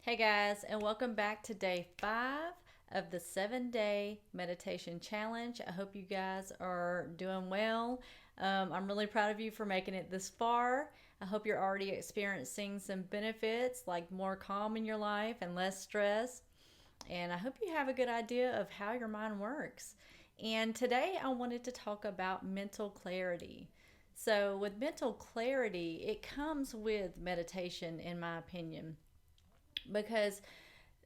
Hey guys, and welcome back to day 5 of the 7-day meditation challenge. I hope you guys are doing well. I'm really proud of you for making it this far. I hope you're already experiencing some benefits like more calm in your life and less stress. And I hope you have a good idea of how your mind works. And today I wanted to talk about mental clarity. So, with mental clarity, it comes with meditation, in my opinion, because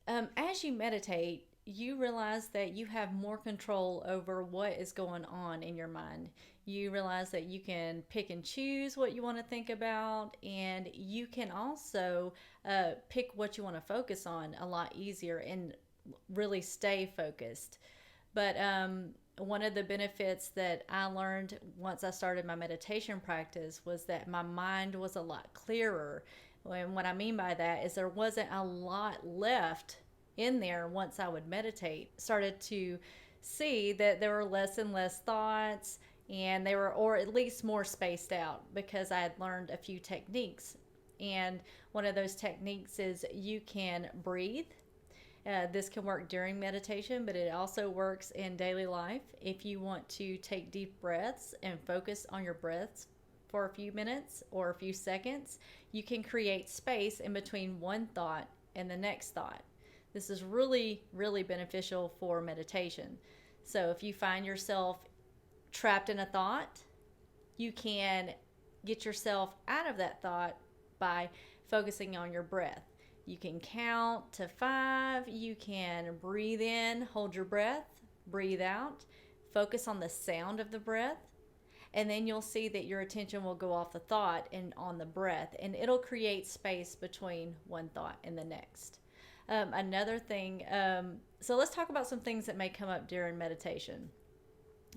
as you meditate, you realize that you have more control over what is going on in your mind. You realize that you can pick and choose what you want to think about, and you can also pick what you want to focus on a lot easier and really stay focused. But one of the benefits that I learned once I started my meditation practice was that my mind was a lot clearer. And what I mean by that is there wasn't a lot left in there once I would meditate. Started to see that there were less and less thoughts, and they were, or at least more spaced out, because I had learned a few techniques. And one of those techniques is you can breathe. This can work during meditation, but it also works in daily life. If you want to take deep breaths and focus on your breaths for a few minutes or a few seconds, you can create space in between one thought and the next thought. This is really, really beneficial for meditation. So if you find yourself trapped in a thought, you can get yourself out of that thought by focusing on your breath. You can count to 5. You can breathe in, hold your breath, breathe out, focus on the sound of the breath, and then you'll see that your attention will go off the thought and on the breath, and it'll create space between one thought and the next. Another thing, so let's talk about some things that may come up during meditation.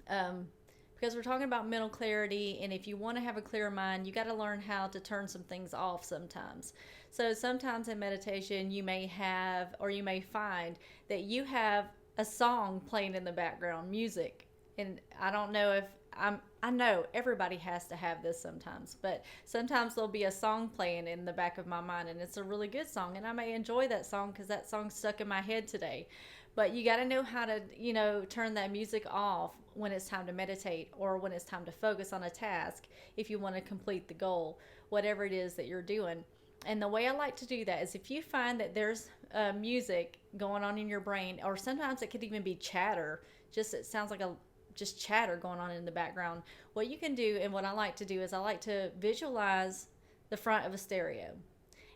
Because we're talking about mental clarity, and if you want to have a clear mind, you got to learn how to turn some things off sometimes. So sometimes in meditation, you may have, or you may find that you have a song playing in the background, music. And I don't know if I know everybody has to have this sometimes, but sometimes there'll be a song playing in the back of my mind, and it's a really good song, and I may enjoy that song because that song's stuck in my head today. But you got to know how to, turn that music off when it's time to meditate, or when it's time to focus on a task if you want to complete the goal, whatever it is that you're doing. And the way I like to do that is, if you find that there's music going on in your brain, or sometimes it could even be chatter, just it sounds like a just chatter going on in the background. What you can do, and what I like to do, is I like to visualize the front of a stereo.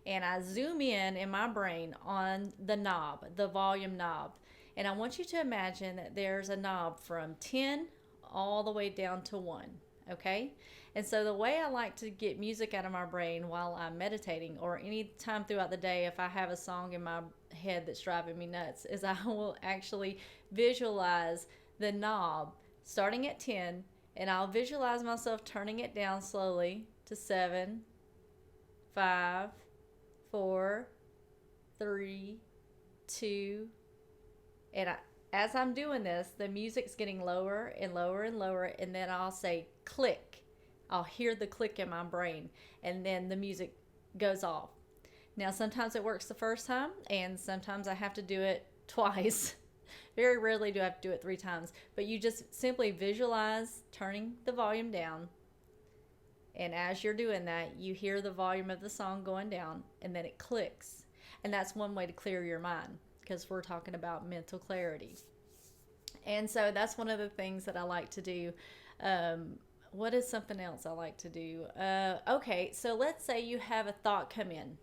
And I zoom in my brain on the knob, the volume knob. And I want you to imagine that there's a knob from 10 all the way down to 1. Okay? And so the way I like to get music out of my brain while I'm meditating, or any time throughout the day, if I have a song in my head that's driving me nuts, is I will actually visualize the knob starting at 10, and I'll visualize myself turning it down slowly to 7, 5, 4, 3, 2, and as I'm doing this, the music's getting lower and lower and lower, and then I'll say click. I'll hear the click in my brain, and then the music goes off. Now, sometimes it works the first time, and sometimes I have to do it twice. Very rarely do I have to do it 3 times, but you just simply visualize turning the volume down, and as you're doing that, you hear the volume of the song going down, and then it clicks. And that's one way to clear your mind, because we're talking about mental clarity. And so that's one of the things that I like to do. What is something else I like to do? Okay, so let's say you have a thought come in,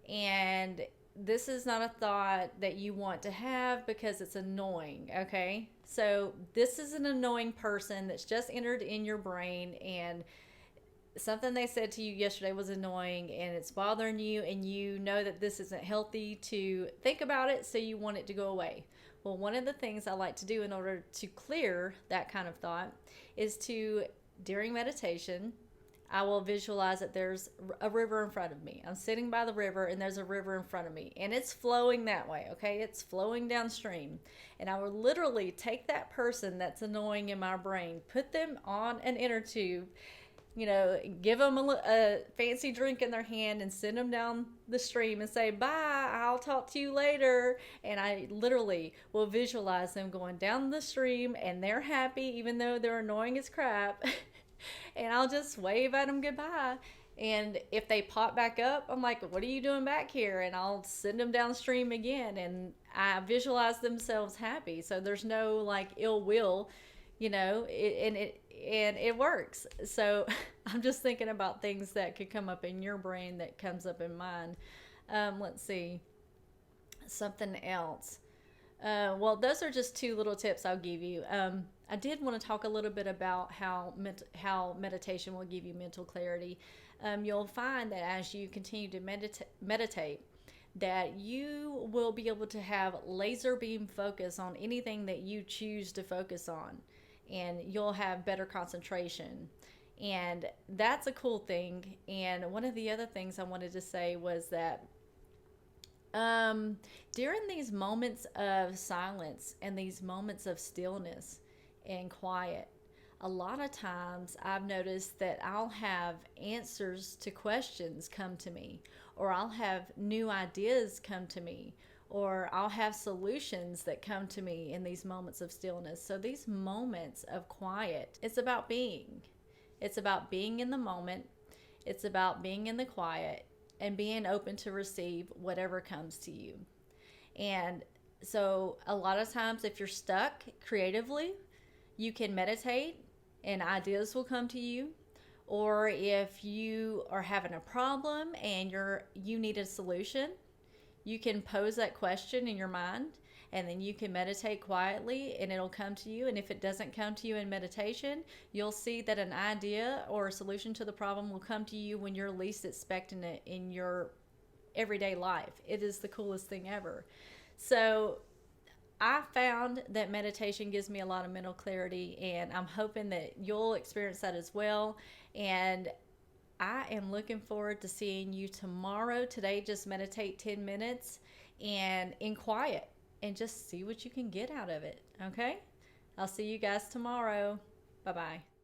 and this is not a thought that you want to have because it's annoying, okay? So this is an annoying person that's just entered in your brain, and something they said to you yesterday was annoying, and it's bothering you, and you know that this isn't healthy to think about it, so you want it to go away. Well, one of the things I like to do in order to clear that kind of thought is to, during meditation, I will visualize that there's a river in front of me. I'm sitting by the river, and there's a river in front of me, and it's flowing that way, okay? It's flowing downstream. And I will literally take that person that's annoying in my brain, put them on an inner tube, give them a fancy drink in their hand, and send them down the stream and say, bye, bye, I'll talk to you later. And I literally will visualize them going down the stream and they're happy, even though they're annoying as crap. And I'll just wave at them goodbye. And if they pop back up, I'm like, what are you doing back here? And I'll send them downstream again. And I visualize themselves happy. So there's no like ill will, and it works. So I'm just thinking about things that could come up in your brain that comes up in mine. Let's see. Something else. Well, those are just two little tips I'll give you. I did want to talk a little bit about how meditation will give you mental clarity. You'll find that as you continue to meditate, that you will be able to have laser beam focus on anything that you choose to focus on, and you'll have better concentration. And that's a cool thing. And one of the other things I wanted to say was that during these moments of silence and these moments of stillness and quiet, a lot of times I've noticed that I'll have answers to questions come to me, or I'll have new ideas come to me, or I'll have solutions that come to me in these moments of stillness. So these moments of quiet, it's about being. It's about being in the moment. It's about being in the quiet and being open to receive whatever comes to you. And so a lot of times if you're stuck creatively, you can meditate and ideas will come to you. Or if you are having a problem and you need a solution, you can pose that question in your mind, and then you can meditate quietly and it'll come to you. And if it doesn't come to you in meditation, you'll see that an idea or a solution to the problem will come to you when you're least expecting it in your everyday life. It is the coolest thing ever. So I found that meditation gives me a lot of mental clarity, and I'm hoping that you'll experience that as well. And I am looking forward to seeing you tomorrow. Today, just meditate 10 minutes and in quiet and just see what you can get out of it. Okay? I'll see you guys tomorrow. Bye-bye.